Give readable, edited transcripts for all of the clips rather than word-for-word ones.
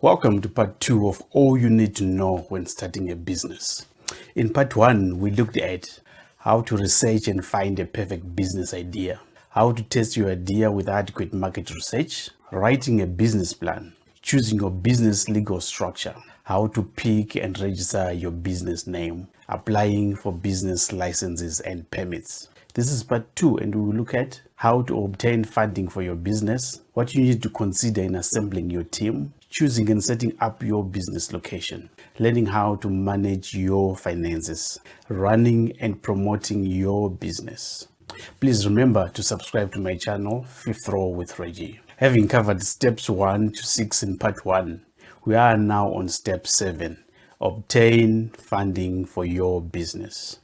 Welcome to part 2 of all you need to know when starting a business. In part 1, we looked at how to research and find a perfect business idea, how to test your idea with adequate market research, writing a business plan, choosing your business legal structure, how to pick and register your business name, applying for business licenses and permits. This is part 2, and we will look at how to obtain funding for your business, what you need to consider in assembling your team, choosing and setting up your business location, learning how to manage your finances, running and promoting your business. Please remember to subscribe to my channel, Fifth Row with Reggie. Having covered steps 1 to 6 in part 1, we are now on step 7, obtain funding for your business.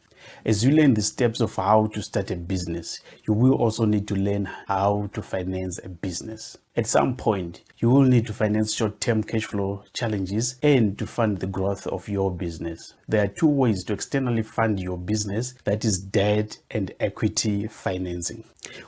As you learn the steps of how to start a business, you will also need to learn how to finance a business. At some point, you will need to finance short-term cash flow challenges and to fund the growth of your business. There are 2 ways to externally fund your business, that is debt and equity financing.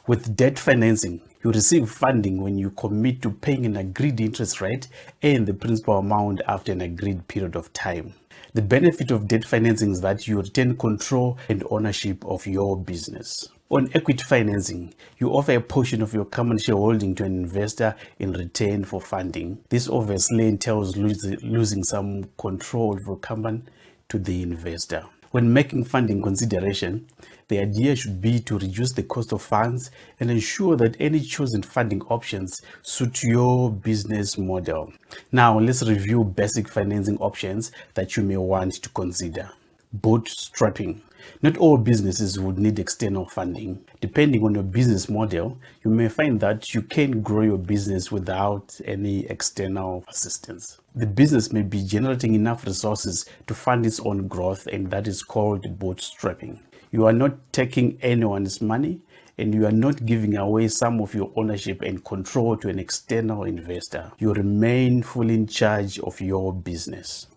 With debt financing, you receive funding when you commit to paying an agreed interest rate and the principal amount after an agreed period of time. The benefit of debt financing is that you retain control and ownership of your business. On equity financing, you offer a portion of your common shareholding to an investor in return for funding. This obviously entails losing some control of your company to the investor. When making funding consideration, the idea should be to reduce the cost of funds and ensure that any chosen funding options suit your business model. Now, let's review basic financing options that you may want to consider. Bootstrapping. Not all businesses would need external funding. Depending on your business model, you may find that you can grow your business without any external assistance. The business may be generating enough resources to fund its own growth, and that is called bootstrapping. You are not taking anyone's money, and you are not giving away some of your ownership and control to an external investor. You remain fully in charge of your business.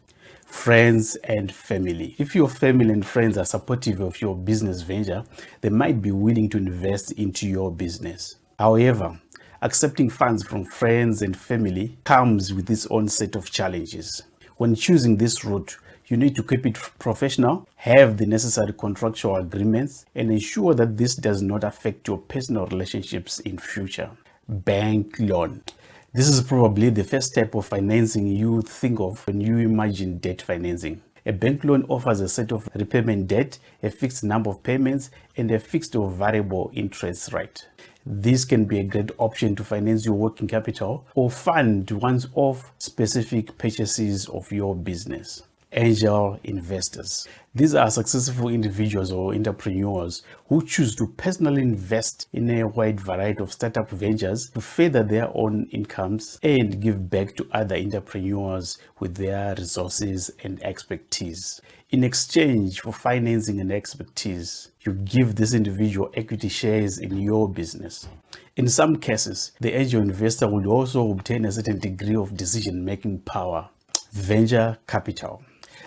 Friends and family. If your family and friends are supportive of your business venture, they might be willing to invest into your business. However, accepting funds from friends and family comes with its own set of challenges. When choosing this route, you need to keep it professional, have the necessary contractual agreements, and ensure that this does not affect your personal relationships in future. Bank loan. This is probably the first type of financing you think of when you imagine debt financing. A bank loan offers a set of repayment debt, a fixed number of payments, and a fixed or variable interest rate. This can be a great option to finance your working capital or fund once-off specific purchases of your business. Angel investors. These are successful individuals or entrepreneurs who choose to personally invest in a wide variety of startup ventures to further their own incomes and give back to other entrepreneurs with their resources and expertise. In exchange for financing and expertise, you give this individual equity shares in your business. In some cases, the angel investor will also obtain a certain degree of decision-making power. Venture capital.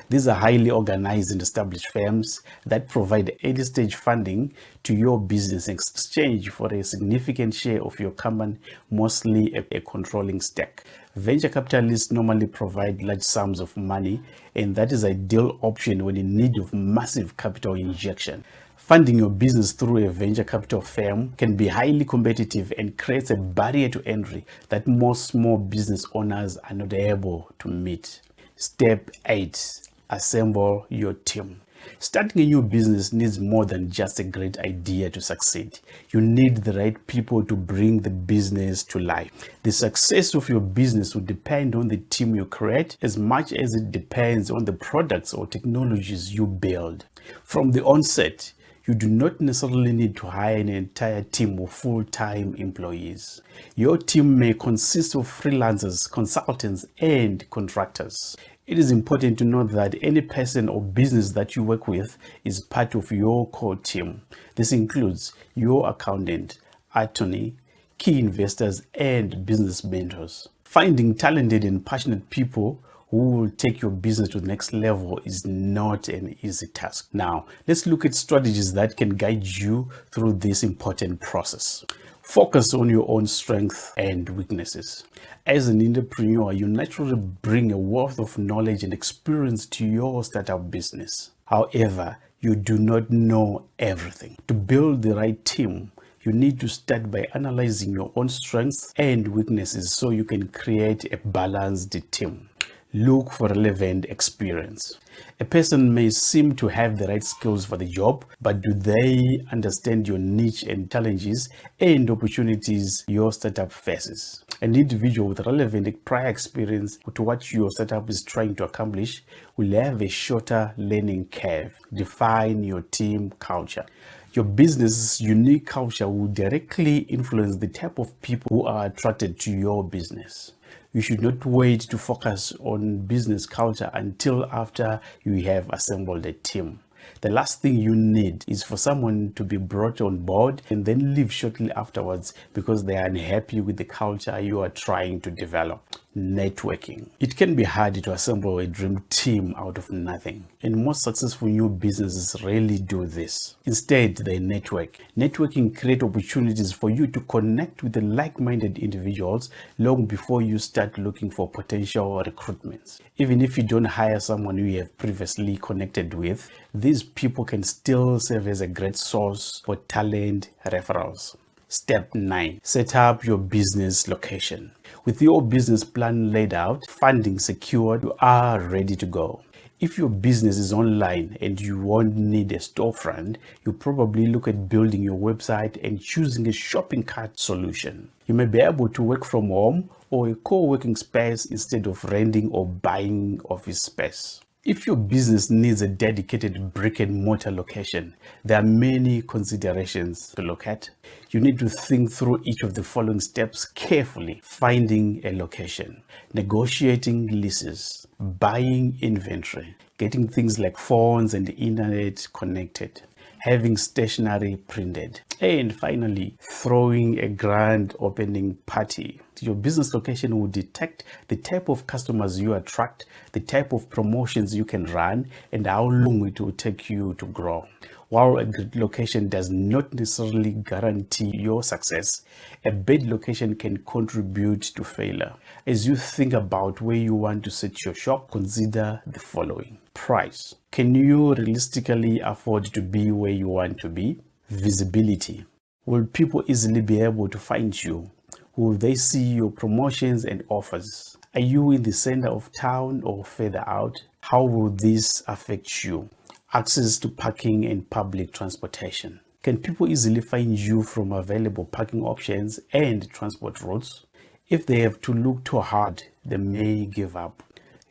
These are highly organized and established firms that provide early-stage funding to your business in exchange for a significant share of your company, mostly a controlling stake. Venture capitalists normally provide large sums of money, and that is an ideal option when in need of massive capital injection. Funding your business through a venture capital firm can be highly competitive and creates a barrier to entry that most small business owners are not able to meet. Step 8. Assemble your team. Starting a new business needs more than just a great idea to succeed. You need the right people to bring the business to life. The success of your business will depend on the team you create as much as it depends on the products or technologies you build. From the onset, you do not necessarily need to hire an entire team of full-time employees. Your team may consist of freelancers, consultants, and contractors. It is important to note that any person or business that you work with is part of your core team. This includes your accountant, attorney, key investors, and business mentors. Finding talented and passionate people who will take your business to the next level is not an easy task. Now, let's look at strategies that can guide you through this important process. Focus on your own strengths and weaknesses. As an entrepreneur, you naturally bring a wealth of knowledge and experience to your startup business. However, you do not know everything. To build the right team, you need to start by analyzing your own strengths and weaknesses so you can create a balanced team. Look for relevant experience. A person may seem to have the right skills for the job, but do they understand your niche and challenges and opportunities your startup faces? An individual with relevant prior experience to what your startup is trying to accomplish will have a shorter learning curve. Define your team culture. Your business's unique culture will directly influence the type of people who are attracted to your business. You should not wait to focus on business culture until after you have assembled a team. The last thing you need is for someone to be brought on board and then leave shortly afterwards because they are unhappy with the culture you are trying to develop. Networking. It can be hard to assemble a dream team out of nothing, and most successful new businesses rarely do this. Instead, they network. Networking creates opportunities for you to connect with the like-minded individuals long before you start looking for potential recruitments. Even if you don't hire someone you have previously connected with, these people can still serve as a great source for talent referrals. Step 9. Set up your business location. With your business plan laid out, funding secured, you are ready to go. If your business is online and you won't need a storefront, you probably look at building your website and choosing a shopping cart solution. You may be able to work from home or a co-working space instead of renting or buying office space. If your business needs a dedicated brick and mortar location, there are many considerations to look at. You need to think through each of the following steps carefully. Finding a location, negotiating leases, buying inventory, getting things like phones and the internet connected, having stationery printed, and finally, throwing a grand opening party. Your business location will detect the type of customers you attract, the type of promotions you can run, and how long it will take you to grow. While a good location does not necessarily guarantee your success, a bad location can contribute to failure. As you think about where you want to set your shop, consider the following. Price. Can you realistically afford to be where you want to be? Visibility. Will people easily be able to find you? Will they see your promotions and offers? Are you in the center of town or further out? How will this affect you? Access to parking and public transportation. Can people easily find you from available parking options and transport routes? If they have to look too hard, they may give up.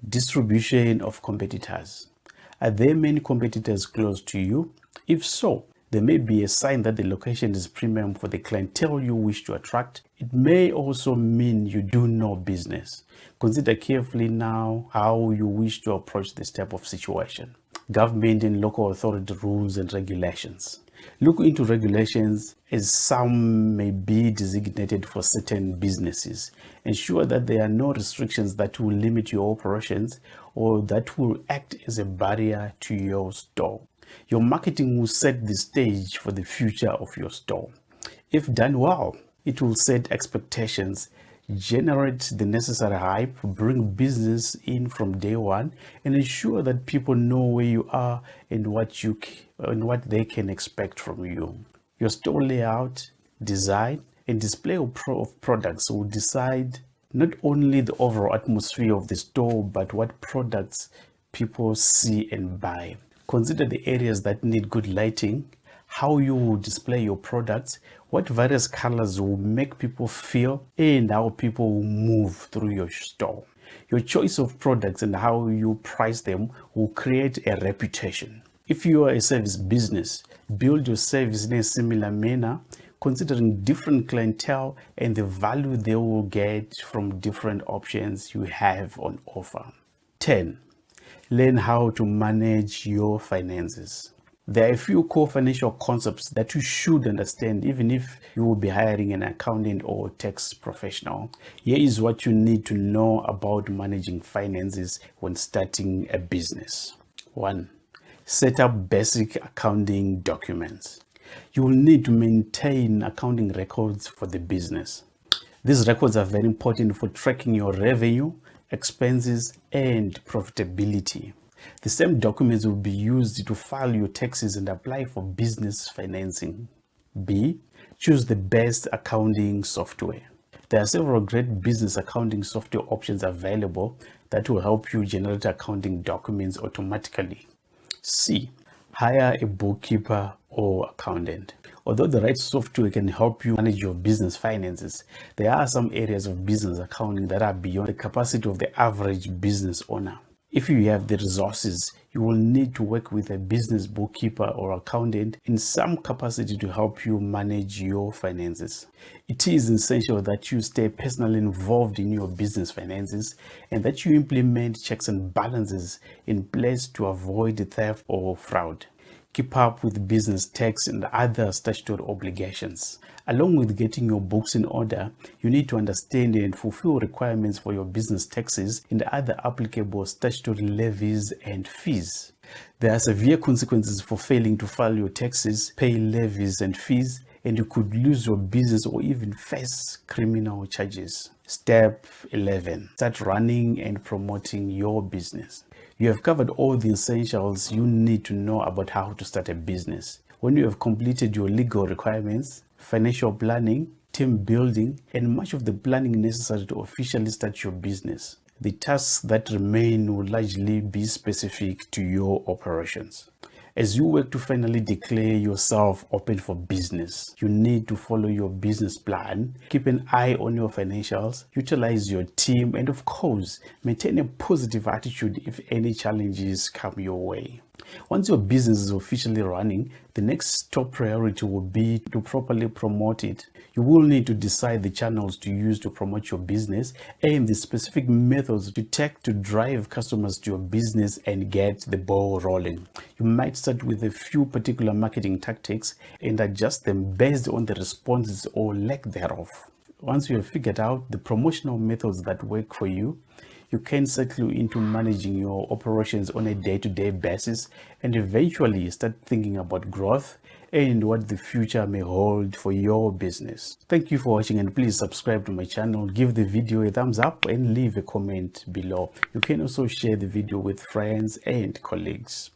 Distribution of competitors. Are there many competitors close to you? If so, there may be a sign that the location is premium for the clientele you wish to attract. It may also mean you do no business. Consider carefully now how you wish to approach this type of situation. Government and local authority rules and regulations. Look into regulations, as some may be designated for certain businesses. Ensure that there are no restrictions that will limit your operations or that will act as a barrier to your store. Your marketing will set the stage for the future of your store. If done well, it will set expectations, generate the necessary hype, bring business in from day one, and ensure that people know where you are and what they can expect from you. Your store layout, design, and display of products will decide not only the overall atmosphere of the store, but what products people see and buy. Consider the areas that need good lighting, how you will display your products, what various colors will make people feel, and how people will move through your store. Your choice of products and how you price them will create a reputation. If you are a service business, build your service in a similar manner, considering different clientele and the value they will get from different options you have on offer. 10. Learn how to manage your finances. There are a few core financial concepts that you should understand even if you will be hiring an accountant or tax professional. Here is what you need to know about managing finances when starting a business. 1. Set up basic accounting documents. You will need to maintain accounting records for the business. These records are very important for tracking your revenue, expenses, and profitability. The same documents will be used to file your taxes and apply for business financing. B. Choose the best accounting software. There are several great business accounting software options available that will help you generate accounting documents automatically. C. Hire a bookkeeper or accountant. Although the right software can help you manage your business finances, there are some areas of business accounting that are beyond the capacity of the average business owner. If you have the resources, you will need to work with a business bookkeeper or accountant in some capacity to help you manage your finances. It is essential that you stay personally involved in your business finances and that you implement checks and balances in place to avoid theft or fraud. Keep up with business tax and other statutory obligations. Along with getting your books in order, you need to understand and fulfill requirements for your business taxes and other applicable statutory levies and fees. There are severe consequences for failing to file your taxes, pay levies and fees, and you could lose your business or even face criminal charges. Step 11. Start running and promoting your business. You have covered all the essentials you need to know about how to start a business. When you have completed your legal requirements, financial planning, team building, and much of the planning necessary to officially start your business, the tasks that remain will largely be specific to your operations. As you work to finally declare yourself open for business, you need to follow your business plan, keep an eye on your financials, utilize your team, and of course, maintain a positive attitude if any challenges come your way. Once your business is officially running, the next top priority will be to properly promote it. You will need to decide the channels to use to promote your business and the specific methods to take to drive customers to your business and get the ball rolling. You might start with a few particular marketing tactics and adjust them based on the responses or lack thereof. Once you have figured out the promotional methods that work for you, you can settle into managing your operations on a day-to-day basis and eventually start thinking about growth and what the future may hold for your business. Thank you for watching, and please subscribe to my channel, give the video a thumbs up and leave a comment below. You can also share the video with friends and colleagues.